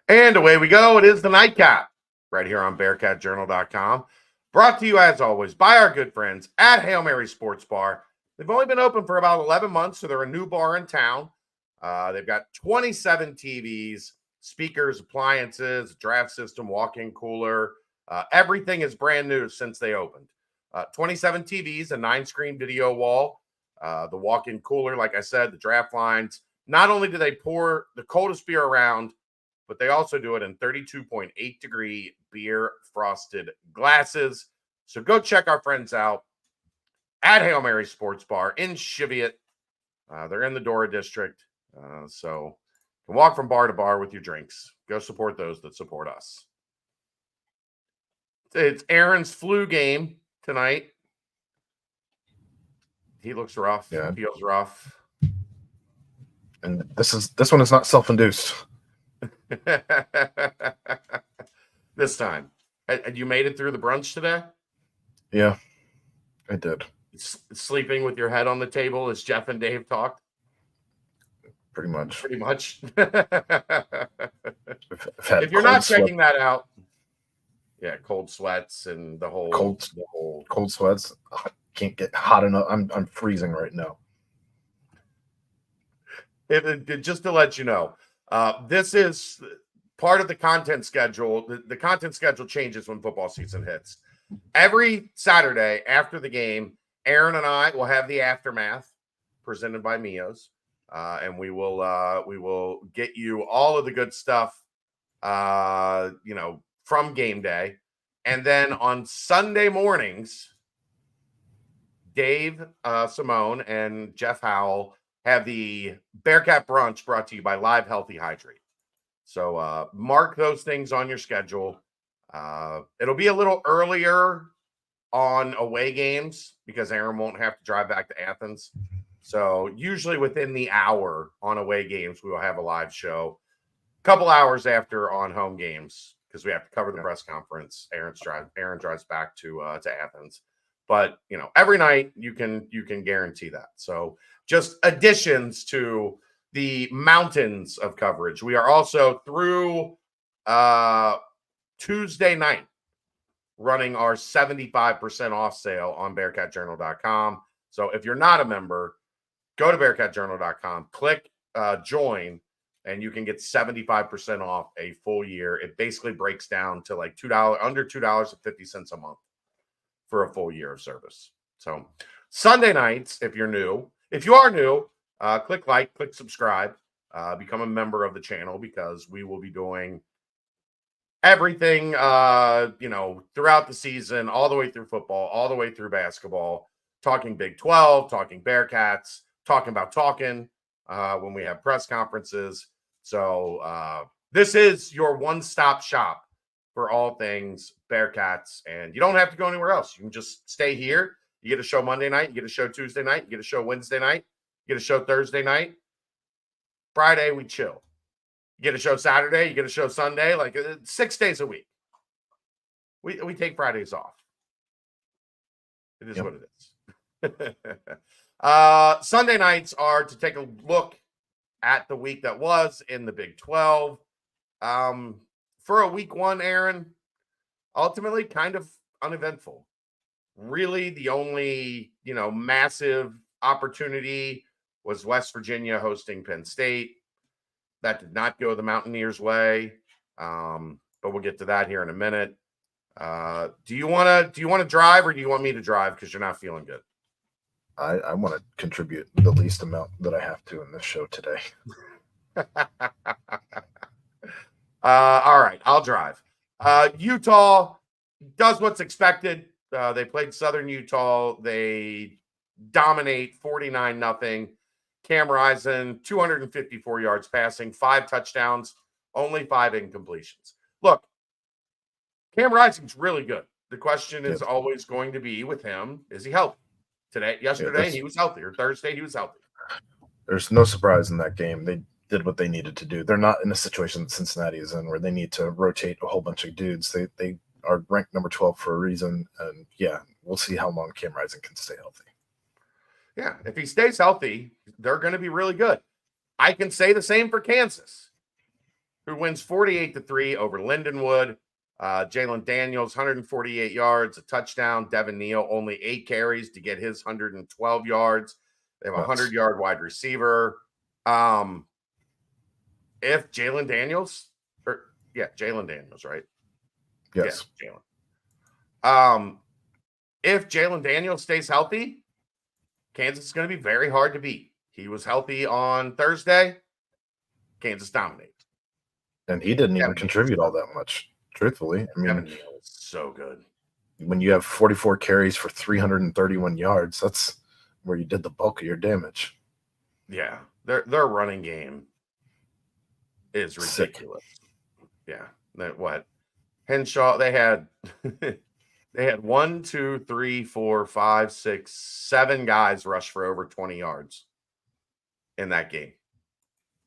And away we go. It is the nightcap right here on BearcatJournal.com. Brought to you, as always, by our good friends at Hail Mary Sports Bar. They've only been open for about 11 months, so they're a new bar in town. They've got 27 TVs, speakers, appliances, draft system, walk-in cooler. Everything is brand new since they opened. 27 TVs, a 9-screen video wall, the walk-in cooler, like I said, the draft lines. Not only do they pour the coldest beer around, but they also do it in 32.8 degree beer frosted glasses. So go check our friends out at Hail Mary Sports Bar in Cheviot. They're in the Dora District. So you can walk from bar to bar with your drinks. Go support those that support us. It's Aaron's flu game tonight. He looks rough. Yeah. Feels rough. And this one is not self-induced. This time. And you made it through the brunch today? Yeah, I did. Sleeping with your head on the table as Jeff and Dave talked? Pretty much. Pretty much. If you're not checking that out, yeah, cold sweats and the whole cold sweats. I can't get hot enough. I'm freezing right now. Just to let you know, this is part of the content schedule. The content schedule changes when football season hits. Every Saturday after the game, Aaron and I will have the aftermath presented by Mio's, and we will get you all of the good stuff, from game day. And then on Sunday mornings, Dave Simone and Jeff Howell have the Bearcat Brunch brought to you by Live Healthy Hydrate. So mark those things on your schedule. It'll be a little earlier on away games because Aaron won't have to drive back to Athens. So usually within the hour on away games, we will have a live show. A couple hours after on home games because we have to cover the press conference. Aaron drives back to Athens. But every night you can guarantee that. So just additions to the mountains of coverage. We are also through Tuesday night running our 75% off sale on BearcatJournal.com. So if you're not a member, go to BearcatJournal.com, click join, and you can get 75% off a full year. It basically breaks down to like under $2.50 a month for a full year of service. So Sunday nights, if you are new, click subscribe, become a member of the channel because we will be doing everything, throughout the season, all the way through football, all the way through basketball, talking Big 12, talking Bearcats, talking about when we have press conferences. So this is your one-stop shop for all things Bearcats, and you don't have to go anywhere else. You can just stay here. You get a show Monday night, you get a show Tuesday night, you get a show Wednesday night, you get a show Thursday night. Friday, we chill. You get a show Saturday, you get a show Sunday, like 6 days a week. We take Fridays off. It is what it is. Sunday nights are to take a look at the week that was in the Big 12. For a week one, Aaron, ultimately kind of uneventful. Really, the only, massive opportunity was West Virginia hosting Penn State. That did not go the Mountaineers' way, but we'll get to that here in a minute. Do you want to drive or do you want me to drive because you're not feeling good? I want to contribute the least amount that I have to in this show today. All right, I'll drive. Utah does what's expected. They played Southern Utah. They dominate 49-0. Cam Rising, 254 yards passing, 5 touchdowns, only 5 incompletions. Look, Cam Rising's really good. The question is always going to be with him, is he healthy? Yesterday, he was healthy. Or Thursday, he was healthy. There's no surprise in that game. They did what they needed to do. They're not in a situation that Cincinnati is in where they need to rotate a whole bunch of dudes. They are ranked number 12 for a reason. And, we'll see how long Cam Rising can stay healthy. Yeah, if he stays healthy, they're going to be really good. I can say the same for Kansas. who wins 48-3 over Lindenwood. Jalen Daniels, 148 yards, a touchdown. Devin Neal, only 8 carries to get his 112 yards. They have a 100-yard wide receiver. If Jalen Daniels, Jalen Daniels, right? Yes. Yeah, Jalen. If Jalen Daniels stays healthy, Kansas is going to be very hard to beat. He was healthy on Thursday. Kansas dominated. And he didn't even contribute all that much, truthfully. I mean, Devin Neal is so good. When you have 44 carries for 331 yards, that's where you did the bulk of your damage. Yeah, their running game is ridiculous. Sick. Yeah, what Henshaw? They had 1, 2, 3, 4, 5, 6, 7 guys rush for over 20 yards in that game.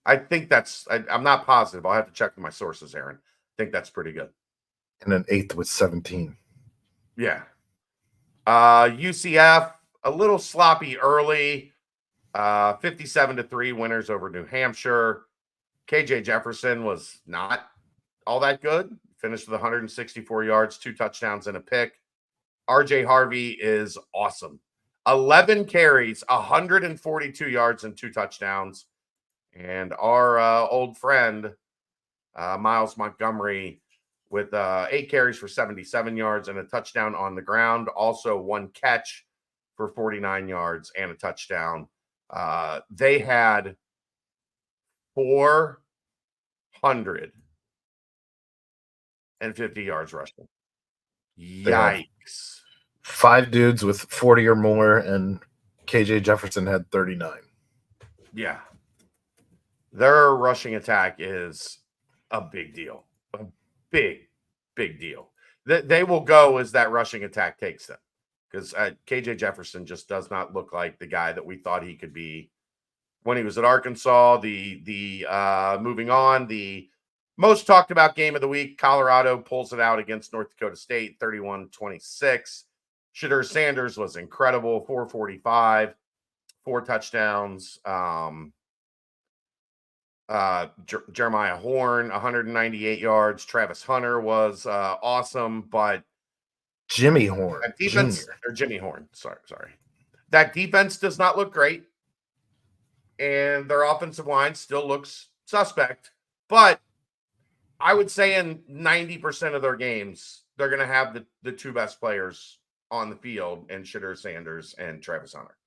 I think that's. I'm not positive. I'll have to check with my sources, Aaron. I think that's pretty good. And an 8th with 17. Yeah. UCF a little sloppy early. 57-3 winners over New Hampshire. KJ Jefferson was not all that good. Finished with 164 yards, 2 touchdowns, and a pick. RJ Harvey is awesome. 11 carries, 142 yards, and 2 touchdowns. And our old friend, Miles Montgomery, with 8 carries for 77 yards and a touchdown on the ground. Also 1 catch for 49 yards and a touchdown. They had 450 yards rushing. Yikes. 5 dudes with 40 or more, and KJ Jefferson had 39. Yeah. Their rushing attack is a big deal. A big deal. They will go as that rushing attack takes them, because KJ Jefferson just does not look like the guy that we thought he could be when he was at Arkansas. Moving on, the most talked about game of the week, Colorado pulls it out against North Dakota State, 31-26. Shadur Sanders was incredible, 445, 4 touchdowns. Jeremiah Horn, 198 yards. Travis Hunter was awesome, but Jimmy Horn, Jimmy Horn. Sorry. That defense does not look great, and their offensive line still looks suspect. But I would say in 90% of their games, they're going to have the 2 best players on the field, and Shadur Sanders and Travis Hunter.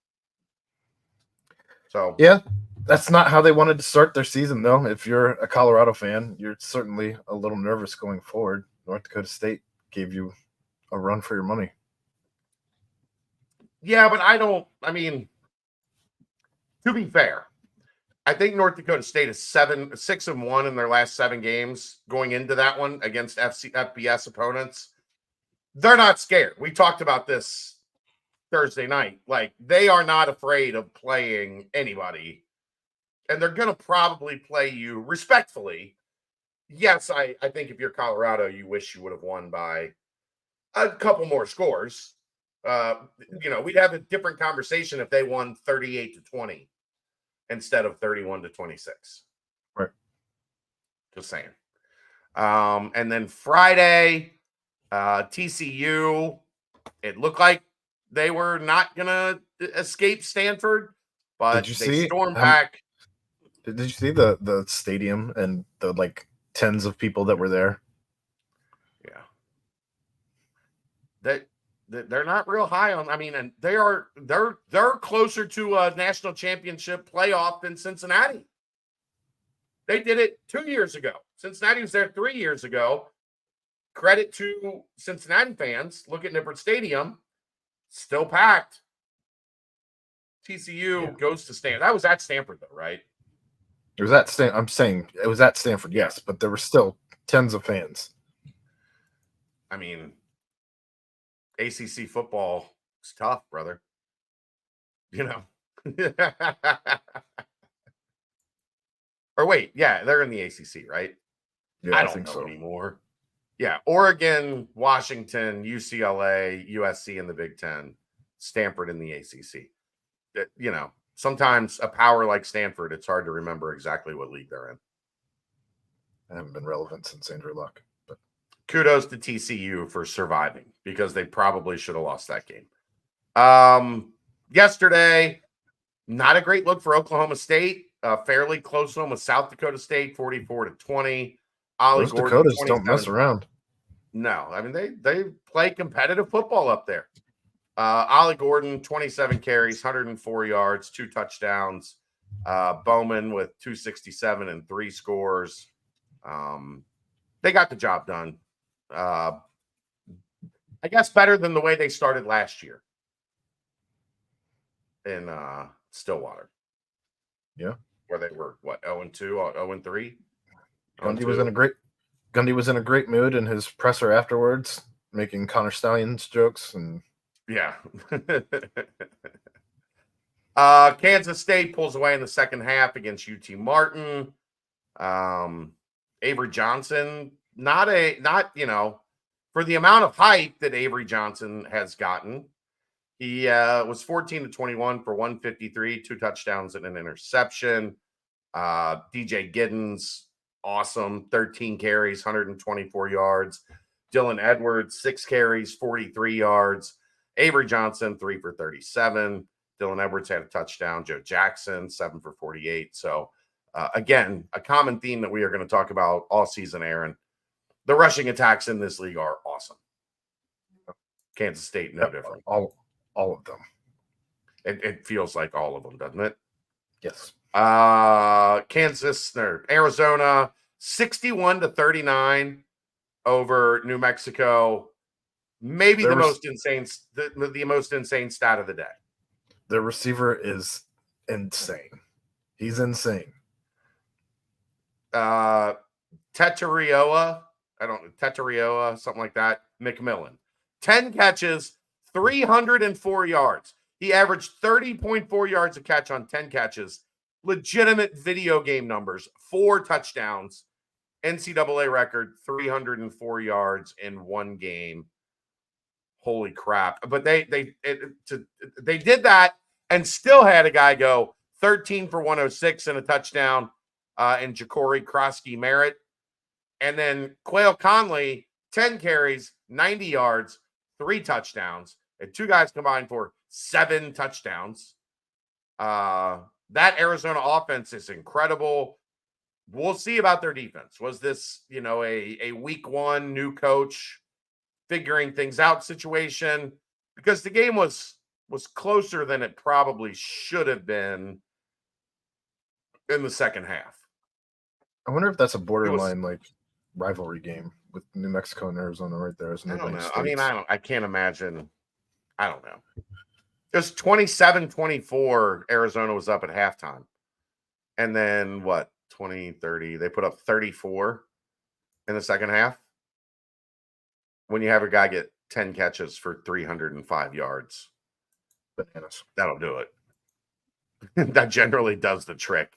So yeah. That's not how they wanted to start their season, though. If you're a Colorado fan, you're certainly a little nervous going forward. North Dakota State gave you a run for your money. Yeah, but to be fair, I think North Dakota State is 6-1 in their last 7 games going into that one against FBS opponents. They're not scared. We talked about this Thursday night. Like, they are not afraid of playing anybody. And they're going to probably play you respectfully. Yes, I think if you're Colorado, you wish you would have won by a couple more scores. We'd have a different conversation if they won 38-20 instead of 31-26. Right. Just saying. And then Friday, TCU, it looked like they were not going to escape Stanford, but they stormed back. Did you see the stadium and the tens of people that were there? Yeah. They're not real high on. And they're closer to a national championship playoff than Cincinnati. They did it 2 years ago. Cincinnati was there 3 years ago. Credit to Cincinnati fans. Look at Nippert Stadium, still packed. TCU goes to Stanford. That was at Stanford, though, right? It was at Stanford. I'm saying it was at Stanford, yes, but there were still tens of fans. ACC football is tough, brother. Or wait, yeah, they're in the ACC, right? Yeah, I don't know anymore. Yeah, Oregon, Washington, UCLA, USC in the Big Ten, Stanford in the ACC. Sometimes a power like Stanford, it's hard to remember exactly what league they're in. haven't been relevant since Andrew Luck. But kudos to TCU for surviving because they probably should have lost that game. Yesterday, not a great look for Oklahoma State. Fairly close one with South Dakota State, 44-20. those Dakotas don't mess around. No, I mean they play competitive football up there. Ollie Gordon, 27 carries, 104 yards, 2 touchdowns. Bowman with 267 and 3 scores. They got the job done. I guess better than the way they started last year in Stillwater. Yeah. Where they were, 0-2, 0-3? Gundy was in a great mood in his presser afterwards, making Connor Stallions jokes and yeah. Kansas State pulls away in the second half against UT Martin. Avery Johnson, not for the amount of hype that Avery Johnson has gotten. He was 14-21 for 153, 2 touchdowns and an interception. DJ Giddens, awesome, 13 carries, 124 yards. Dylan Edwards, 6 carries, 43 yards. Avery Johnson, 3 for 37. Dylan Edwards had a touchdown. Joe Jackson, 7 for 48. So, again, a common theme that we are going to talk about all season, Aaron. The rushing attacks in this league are awesome. Kansas State, no different. All of them. It feels like all of them, doesn't it? Yes. Arizona, 61-39 over New Mexico. Maybe the most insane stat of the day. The receiver is insane. He's insane. Teterioa, something like that. McMillan, 10 catches, 304 yards. He averaged 30.4 yards a catch on 10 catches. Legitimate video game numbers. 4 touchdowns. NCAA record, 304 yards in 1 game. Holy crap. But they did that and still had a guy go 13 for 106 and a touchdown in Ja'Cory Krosky-Merritt. And then Quail Conley, 10 carries, 90 yards, 3 touchdowns. And 2 guys combined for 7 touchdowns. That Arizona offense is incredible. We'll see about their defense. Was this, a week 1 new coach figuring things out situation? Because the game was closer than it probably should have been in the second half. I wonder if that's a borderline rivalry game with New Mexico and Arizona right there. I don't know. I mean, I can't imagine. I don't know. It was 27-24. Arizona was up at halftime. And then 20-30. They put up 34 in the second half. When you have a guy get 10 catches for 305 yards. Bananas. That'll do it. That generally does the trick.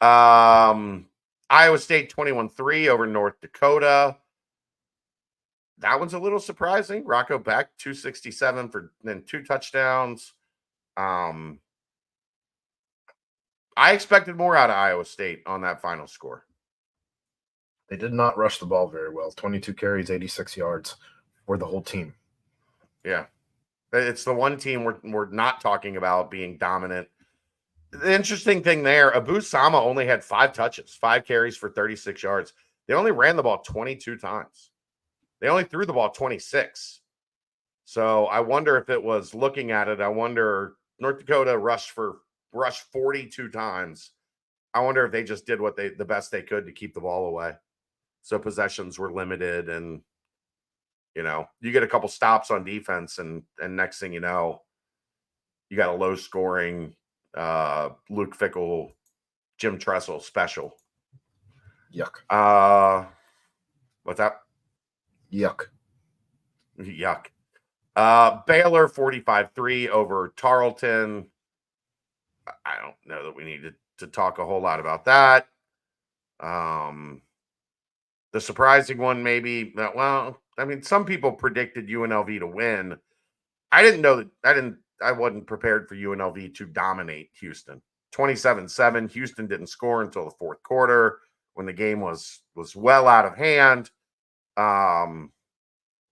Iowa State 21-3 over North Dakota. That one's a little surprising. Rocco Beck, 267 for then 2 touchdowns. I expected more out of Iowa State on that final score. They did not rush the ball very well. 22 carries, 86 yards for the whole team. Yeah. It's the one team we're not talking about being dominant. The interesting thing there, Abu Sama only had 5 touches, 5 carries for 36 yards. They only ran the ball 22 times. They only threw the ball 26. So I wonder if it was looking at it. I wonder North Dakota rushed 42 times. I wonder if they just did the best they could to keep the ball away. So possessions were limited, and you get a couple stops on defense, and next thing you know, you got a low scoring Luke Fickell, Jim Tressel special. Yuck. What's that? Yuck. Baylor 45-3 over Tarleton. I don't know that we need to talk a whole lot about that. The surprising one, maybe. Some people predicted UNLV to win. I didn't know that. I wasn't prepared for UNLV to dominate Houston. 27-7. Houston didn't score until the fourth quarter. when the game was well out of hand.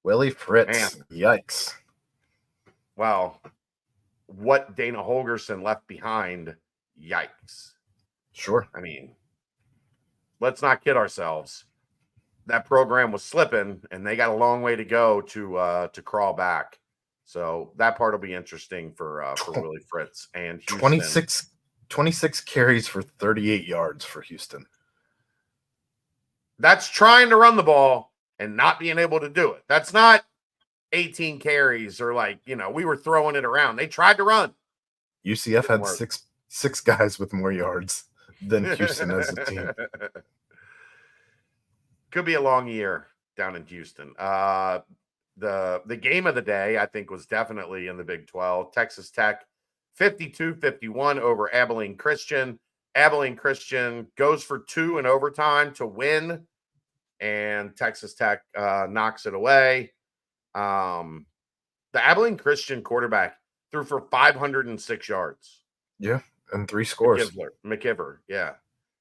Willie Fritz, Man. yikes. Well, what Dana Holgerson left behind, yikes. Sure. I mean, let's not kid ourselves. That program was slipping, and they got a long way to go to crawl back. So that part will be interesting for Willie Fritz and Houston. 26 carries for 38 yards for Houston. That's trying to run the ball and not being able to do it. That's not 18 carries or we were throwing it around. They tried to run. UCF had six guys with more yards than Houston as a team. Could be a long year down in Houston. The game of the day, I think, was definitely in the Big 12. Texas Tech 52-51 over Abilene Christian. Abilene Christian goes for 2 in overtime to win, and Texas Tech knocks it away. The Abilene Christian quarterback threw for 506 yards. Yeah, and 3 scores. McIver, yeah.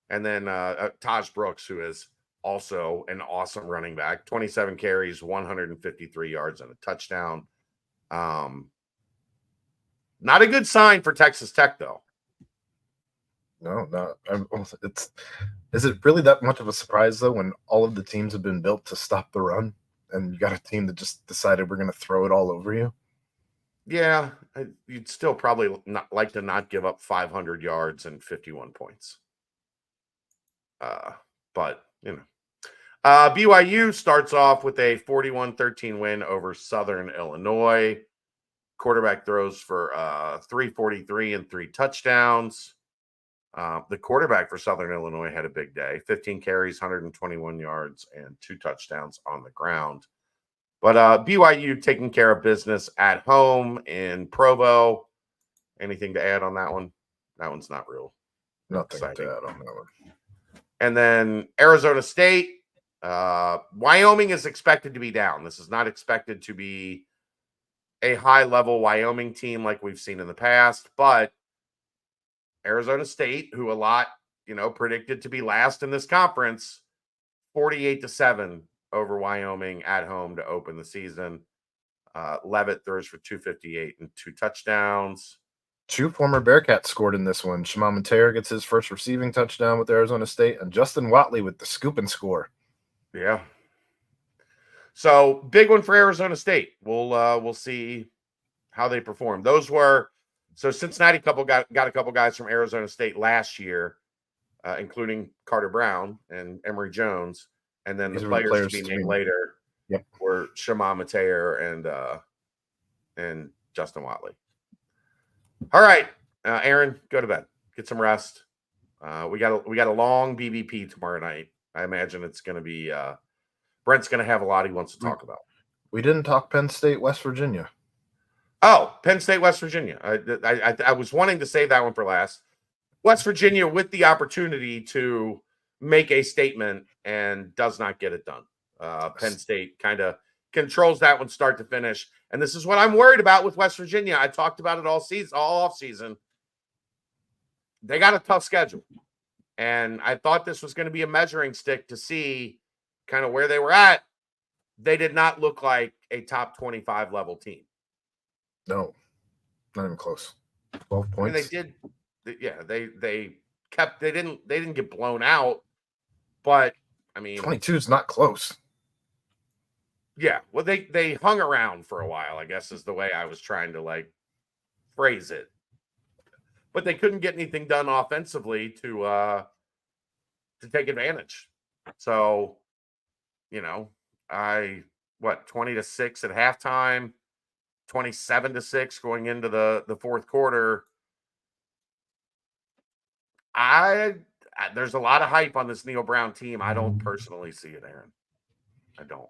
And then Taj Brooks, who is also an awesome running back, 27 carries, 153 yards, and a touchdown. Not a good sign for Texas Tech, though. No. Is it really that much of a surprise, though, when all of the teams have been built to stop the run, and you got a team that just decided we're going to throw it all over you? Yeah, you'd still probably not like to not give up 500 yards and 51 points. But, BYU starts off with a 41-13 win over Southern Illinois. Quarterback throws for 343 and 3 touchdowns. The quarterback for Southern Illinois had a big day, 15 carries, 121 yards, and 2 touchdowns on the ground. But BYU taking care of business at home in Provo. Anything to add on that one? That one's not real. Nothing to add on that one. And then Arizona State. Wyoming is expected to be down. This is not expected to be a high-level Wyoming team like we've seen in the past, but Arizona State, who a lot, predicted to be last in this conference, 48-7 over Wyoming at home to open the season. Levitt throws for 258 and 2 touchdowns. 2 former Bearcats scored in this one. Shimon Monteiro gets his first receiving touchdown with Arizona State, and Justin Watley with the scoop and score. Yeah. So big one for Arizona State. We'll see how they perform. So Cincinnati got a couple guys from Arizona State last year, including Carter Brown and Emory Jones, and then the players to be named later were Shimon Monteiro and Justin Watley. All right, Aaron, go to bed. Get some rest. We got a long BBP tomorrow night. I imagine it's going to be Brent's going to have a lot he wants to talk about. We didn't talk Penn State, West Virginia. Oh, Penn State, West Virginia. I was wanting to save that one for last. West Virginia with the opportunity to make a statement and does not get it done. Penn State kind of controls that one start to finish. And this is what I'm worried about with West Virginia. I talked about it all off season. They got a tough schedule. And I thought this was going to be a measuring stick to see kind of where they were at. They did not look like a top 25 level team. No, not even close. 12 points. I mean, they did. Yeah, they didn't get blown out, but I mean, 22 is not close. Yeah, well, they hung around for a while, I guess is the way I was trying to phrase it. But they couldn't get anything done offensively to take advantage. So, 20-6 at halftime, 27-6 going into the fourth quarter. There's a lot of hype on this Neil Brown team. I don't personally see it, Aaron. I don't.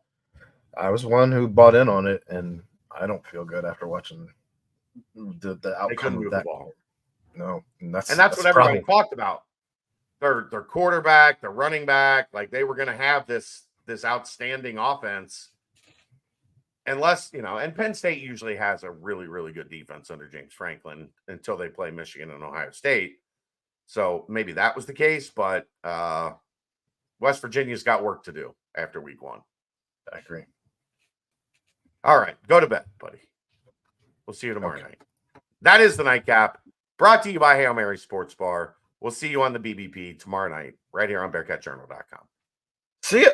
I was one who bought in on it, and I don't feel good after watching the outcome of that. Ball. No, and that's what everybody talked about. Their quarterback, their running back, they were going to have this outstanding offense. Unless, and Penn State usually has a really, really good defense under James Franklin until they play Michigan and Ohio State. So maybe that was the case, but West Virginia's got work to do after week 1. I agree. All right, go to bed, buddy. We'll see you tomorrow night. That is the Nightcap, brought to you by Hail Mary Sports Bar. We'll see you on the BBP tomorrow night, right here on BearcatJournal.com. See ya.